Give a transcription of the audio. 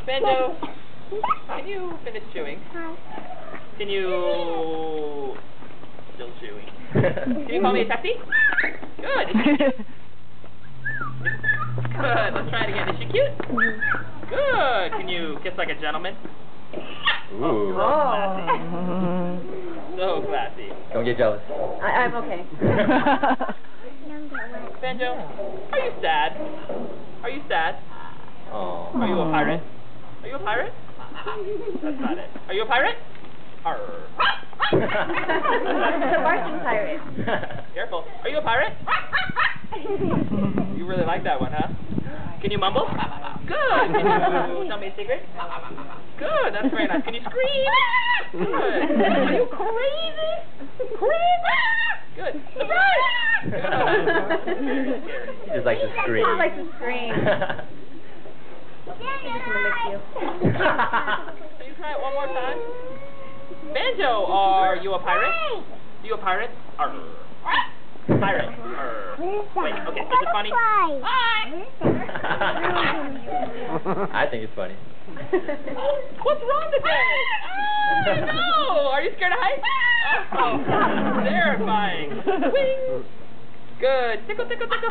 Banjo, can you finish chewing? Can you... Still chewing. Can you call me a sexy? Good. Good. Let's try it again. Is she cute? Good. Can you kiss like a gentleman? Ooh. Classy. So classy. Don't get jealous. I'm okay. Banjo, are you sad? Are you sad? Oh. Are you a pirate? Are you a pirate? That's not it. Are you a pirate? Arr. The barking pirate. Careful. Are you a pirate? You really like that one, huh? Can you mumble? Good. Can you tell me a secret? Good. That's very nice. Can you scream? Good. Are you crazy? Crazy? Good. Surprise! Good. He just likes to scream. He likes to scream. He's just gonna lick you. Can you try it one more time? Banjo, are you a pirate? Are you a pirate? Arr. Pirate. Arr. Wait, okay, is it funny? I think it's funny. What's wrong today? Oh, no! Are you scared of heights? Oh, terrifying. Wing. Good. Tickle, tickle, tickle.